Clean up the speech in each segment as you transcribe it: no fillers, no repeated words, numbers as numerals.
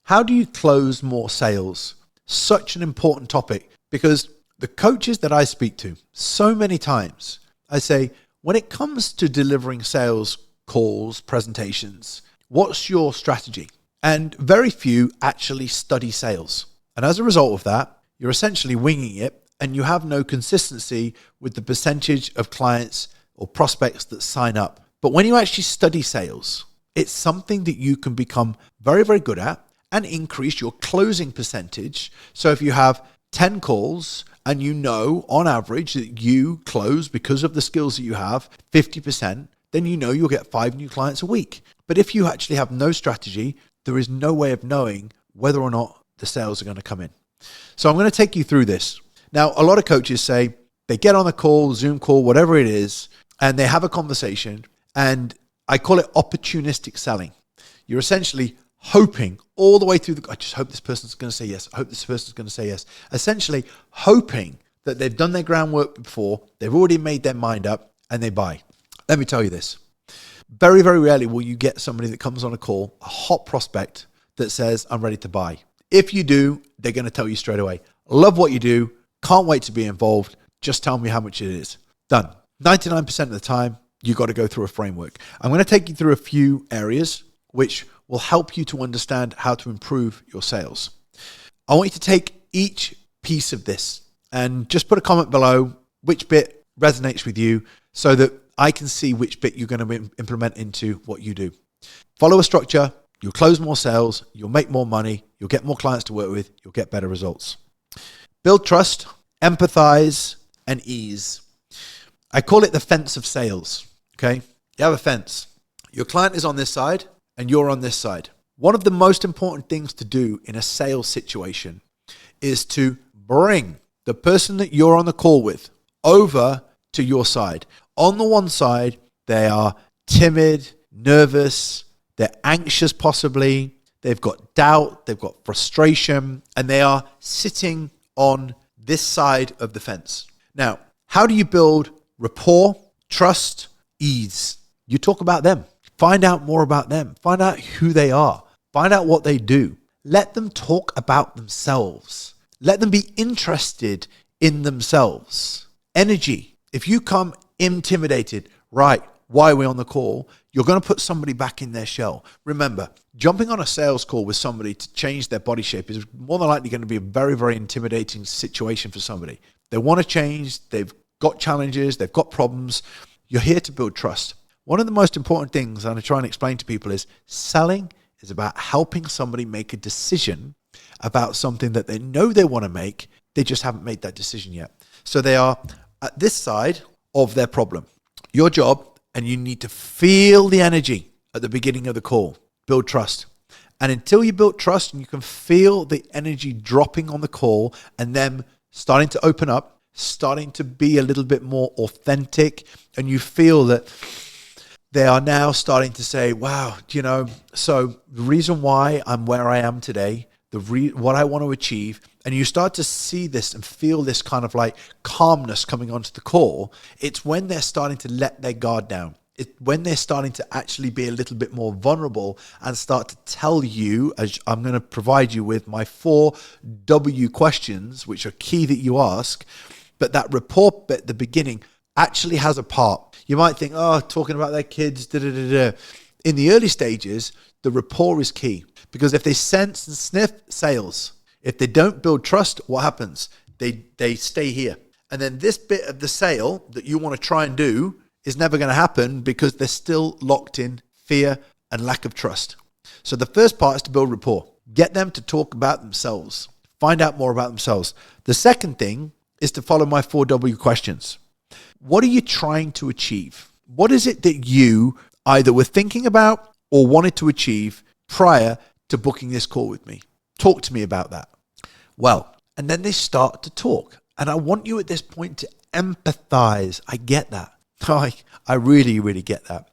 How do you close more sales? Such an important topic, because the coaches that I speak to so many times, I say, when it comes to delivering sales calls, presentations, what's your strategy? And very few actually study sales. And as a result of that, you're essentially winging it, and you have no consistency with the percentage of clients or prospects that sign up. But when you actually study sales, it's something that you can become very, very good at and increase your closing percentage. So if you have 10 calls and you know on average that you close, because of the skills that you have, 50%, then you know you'll get 5 new clients a week. But if you actually have no strategy, there is no way of knowing whether or not the sales are going to come in. So I'm going to take you through this. Now, a lot of coaches say they get on a call, Zoom call, whatever it is, and they have a conversation, and I call it opportunistic selling. You're essentially hoping all the way through I just hope this person's going to say yes. I hope this person's going to say yes. Essentially hoping that they've done their groundwork before, they've already made their mind up, and they buy. Let me tell you this. Very, very rarely will you get somebody that comes on a call, a hot prospect, that says, I'm ready to buy. If you do, they're going to tell you straight away, love what you do, can't wait to be involved, just tell me how much it is. Done. 99% of the time, you got to go through a framework. I'm going to take you through a few areas which will help you to understand how to improve your sales. I want you to take each piece of this and just put a comment below which bit resonates with you so that I can see which bit you're going to implement into what you do. Follow a structure, you'll close more sales, you'll make more money, you'll get more clients to work with, you'll get better results. Build trust, empathize, and ease. I call it the fence of sales, okay? You have a fence. Your client is on this side and you're on this side. One of the most important things to do in a sales situation is to bring the person that you're on the call with over to your side. On the one side, they are timid, nervous, they're anxious possibly, they've got doubt, they've got frustration, and they are sitting on this side of the fence. Now, how do you build rapport, trust, ease? You talk about them. Find out more about them. Find out who they are. Find out what they do. Let them talk about themselves. Let them be interested in themselves. Energy. If you come intimidated, right, why are we on the call? You're going to put somebody back in their shell. Remember, jumping on a sales call with somebody to change their body shape is more than likely going to be a very, very intimidating situation for somebody. They want to change. They've got challenges. They've got problems. You're here to build trust. One of the most important things I'm trying to explain to people is selling is about helping somebody make a decision about something that they know they want to make. They just haven't made that decision yet. So they are at this side of their problem. Your job, and you need to feel the energy at the beginning of the call. Build trust. And until you build trust and you can feel the energy dropping on the call and them starting to open up, starting to be a little bit more authentic, and you feel that they are now starting to say, wow, so the reason why I'm where I am today, what I want to achieve, and you start to see this and feel this kind of like calmness coming onto the call, it's when they're starting to let their guard down. It's when they're starting to actually be a little bit more vulnerable and start to tell you, as I'm going to provide you with my 4 W questions, which are key that you ask, but that rapport bit at the beginning actually has a part. You might think, talking about their kids, In the early stages, the rapport is key, because if they sense and sniff sales, if they don't build trust, what happens? They stay here. And then this bit of the sale that you want to try and do is never going to happen because they're still locked in fear and lack of trust. So the first part is to build rapport. Get them to talk about themselves. Find out more about themselves. The second thing is to follow my 4 W questions. What are you trying to achieve? What is it that you either were thinking about or wanted to achieve prior to booking this call with me? Talk to me about that. Well, and then they start to talk. And I want you at this point to empathize. I get that. I really, really get that.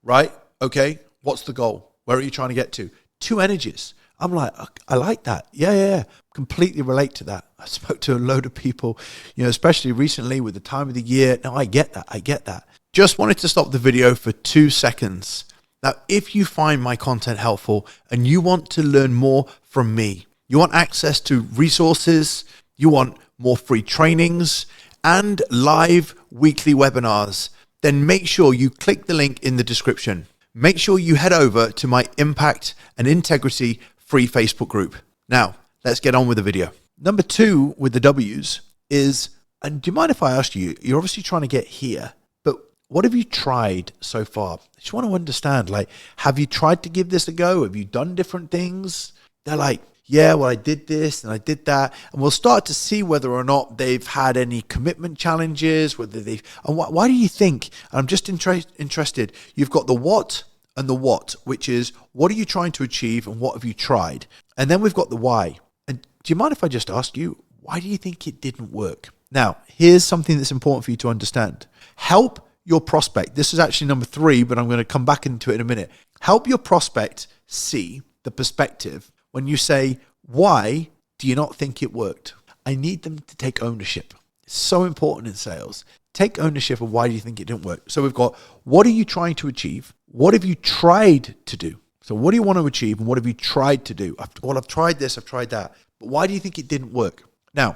Right? Okay. What's the goal? Where are you trying to get to? 2 energies. I'm like, I like that. Yeah. Completely relate to that. I spoke to a load of people, especially recently with the time of the year. No, I get that. Just wanted to stop the video for 2 seconds Now, if you find my content helpful and you want to learn more from me, you want access to resources, you want more free trainings and live weekly webinars, then make sure you click the link in the description. Make sure you head over to my Impact and Integrity free Facebook group. Now, let's get on with the video. Number 2 with the W's is, and do you mind if I ask you, you're obviously trying to get here, but what have you tried so far? I just want to understand, like, have you tried to give this a go? Have you done different things? They're like, yeah, well, I did this and I did that. And we'll start to see whether or not they've had any commitment challenges, whether they've, and why do you think, and I'm just interested, you've got the what and the what, which is what are you trying to achieve and what have you tried? And then we've got the why. And do you mind if I just ask you, why do you think it didn't work? Now, here's something that's important for you to understand. Help your prospect. This is actually number 3, but I'm going to come back into it in a minute. Help your prospect see the perspective when you say, why do you not think it worked? I need them to take ownership. It's so important in sales. Take ownership of why do you think it didn't work. So we've got, what are you trying to achieve? What have you tried to do? So what do you want to achieve and what have you tried to do? Well, I've tried this, I've tried that. But why do you think it didn't work? Now,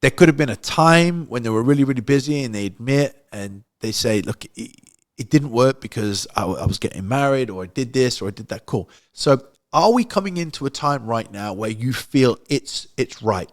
there could have been a time when they were really, really busy and they admit and they say, look, it didn't work because I was getting married or I did this or I did that. Cool. So are we coming into a time right now where you feel it's right?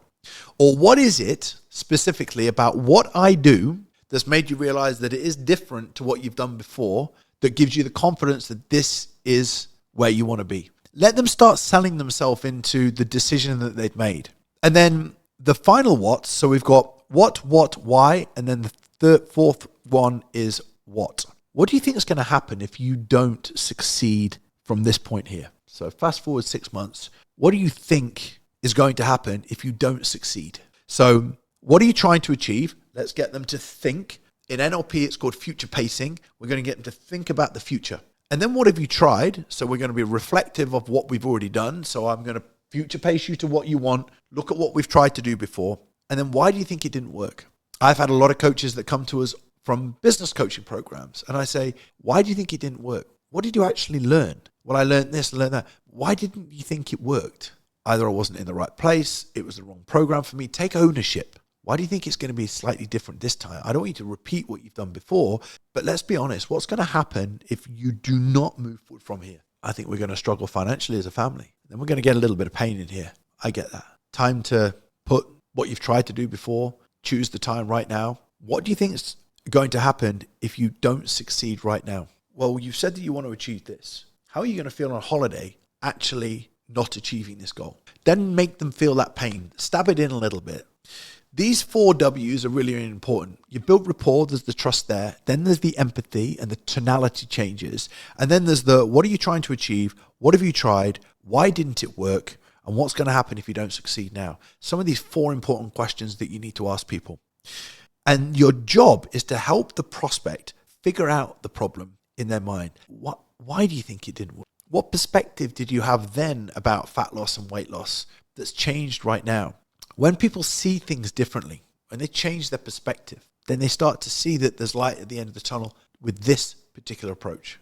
Or what is it specifically about what I do that's made you realize that it is different to what you've done before that gives you the confidence that this is where you want to be? Let them start selling themselves into the decision that they've made. And then the final what, so we've got what, why, and then the fourth one is what. What do you think is going to happen if you don't succeed from this point here? So fast forward 6 months, what do you think is going to happen if you don't succeed? So what are you trying to achieve? Let's get them to think. In NLP, it's called future pacing. We're going to get them to think about the future. And then what have you tried? So we're going to be reflective of what we've already done. So I'm going to future pace you to what you want. Look at what we've tried to do before. And then why do you think it didn't work? I've had a lot of coaches that come to us from business coaching programs. And I say, why do you think it didn't work? What did you actually learn? Well, I learned this, I learned that. Why didn't you think it worked? Either I wasn't in the right place, it was the wrong program for me. Take ownership. Why do you think it's going to be slightly different this time? I don't want you to repeat what you've done before, but let's be honest. What's going to happen if you do not move forward from here? I think we're going to struggle financially as a family. Then we're going to get a little bit of pain in here. I get that. Time to put what you've tried to do before, choose the time right now. What do you think is going to happen if you don't succeed right now? Well, you've said that you want to achieve this. How are you going to feel on holiday actually not achieving this goal? Then make them feel that pain. Stab it in a little bit. These 4 W's are really, really important. You build rapport, there's the trust there. Then there's the empathy and the tonality changes. And then there's the, what are you trying to achieve? What have you tried? Why didn't it work? And what's going to happen if you don't succeed now? Some of these 4 important questions that you need to ask people. And your job is to help the prospect figure out the problem in their mind. Why do you think it didn't work? What perspective did you have then about fat loss and weight loss that's changed right now? When people see things differently, when they change their perspective, then they start to see that there's light at the end of the tunnel with this particular approach.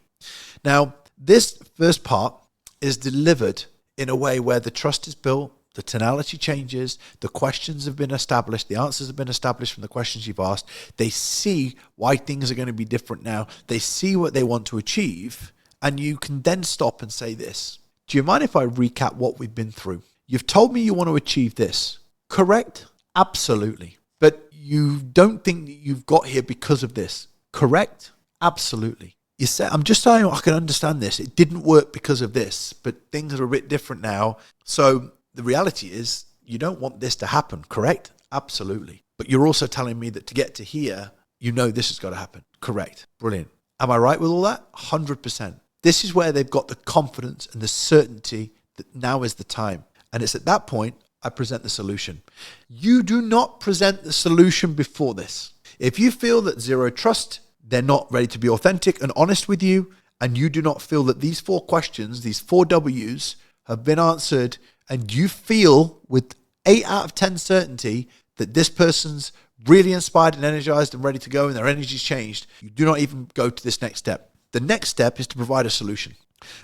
Now, this first part is delivered in a way where the trust is built, the tonality changes, the questions have been established, the answers have been established from the questions you've asked. They see why things are going to be different now. They see what they want to achieve, and you can then stop and say this. Do you mind if I recap what we've been through? You've told me you want to achieve this. Correct? Absolutely. But you don't think that you've got here because of this. Correct? Absolutely. You say, I'm just saying I can understand this. It didn't work because of this, but things are a bit different now. So the reality is you don't want this to happen. Correct? Absolutely. But you're also telling me that to get to here, you know this has got to happen. Correct. Brilliant. Am I right with all that? 100%. This is where they've got the confidence and the certainty that now is the time. And it's at that point I present the solution. You do not present the solution before this. If you feel that zero trust, they're not ready to be authentic and honest with you, and you do not feel that these 4 questions, these 4 W's have been answered, and you feel with 8 out of 10 certainty that this person's really inspired and energized and ready to go and their energy's changed, you do not even go to this next step. The next step is to provide a solution.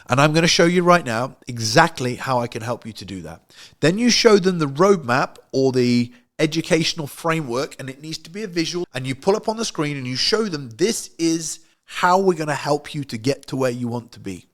And I'm going to show you right now exactly how I can help you to do that. Then you show them the roadmap or the educational framework, and it needs to be a visual, and you pull up on the screen and you show them this is how we're going to help you to get to where you want to be.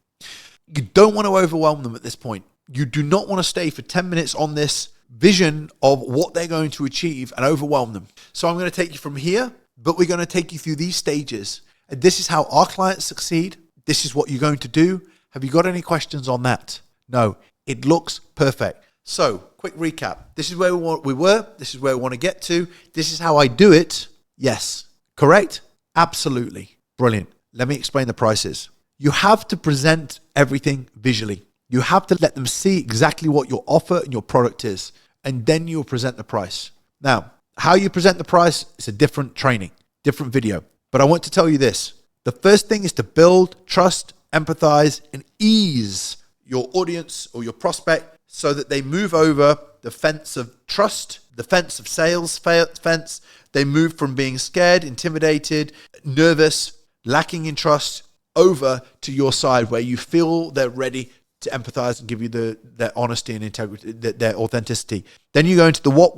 You don't want to overwhelm them at this point. You do not want to stay for 10 minutes on this vision of what they're going to achieve and overwhelm them. So I'm going to take you from here, but we're going to take you through these stages. And this is how our clients succeed. This is what you're going to do. Have you got any questions on that? No, it looks perfect. So quick recap. This is where we were. This is where we want to get to. This is how I do it. Yes. Correct? Absolutely. Brilliant. Let me explain the prices. You have to present everything visually. You have to let them see exactly what your offer and your product is, and then you'll present the price. Now, how you present the price is a different training, different video. But I want to tell you this. The first thing is to build trust, empathize, and ease your audience or your prospect so that they move over the fence of trust, the fence of sales fence. They move from being scared, intimidated, nervous, lacking in trust over to your side where you feel they're ready to empathize and give you their honesty and integrity, their authenticity. Then you go into the what,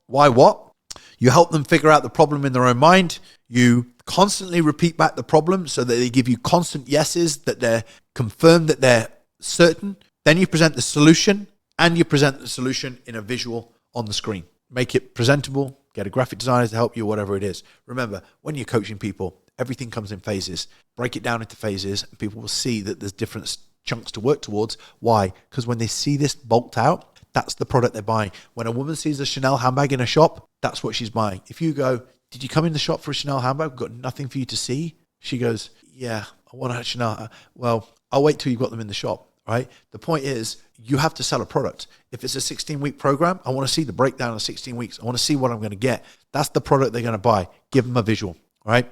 why, what. You help them figure out the problem in their own mind. You constantly repeat back the problem so that they give you constant yeses, that they're confirmed, that they're certain. Then you present the solution, and you present the solution in a visual on the screen. Make it presentable, get a graphic designer to help you, whatever it is. Remember, when you're coaching people, everything comes in phases. Break it down into phases, and people will see that there's different chunks to work towards. Why? Because when they see this bulked out, that's the product they're buying. When a woman sees a Chanel handbag in a shop, that's what she's buying. If you go, did you come in the shop for a Chanel handbag? We've got nothing for you to see. She goes, yeah, I want a Chanel. Well, I'll wait till you've got them in the shop, right? The point is, you have to sell a product. If it's a 16-week program, I want to see the breakdown of 16 weeks. I want to see what I'm going to get. That's the product they're going to buy. Give them a visual, right?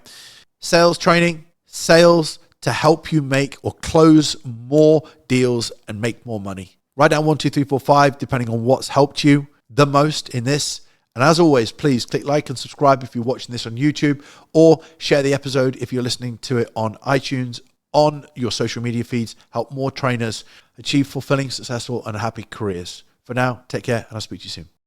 Sales training, sales to help you make or close more deals and make more money. Write down 1, 2, 3, 4, 5, depending on what's helped you the most in this. And as always, please click like and subscribe if you're watching this on YouTube, or share the episode if you're listening to it on iTunes, on your social media feeds. Help more trainers achieve fulfilling, successful, and happy careers. For now, take care, and I'll speak to you soon.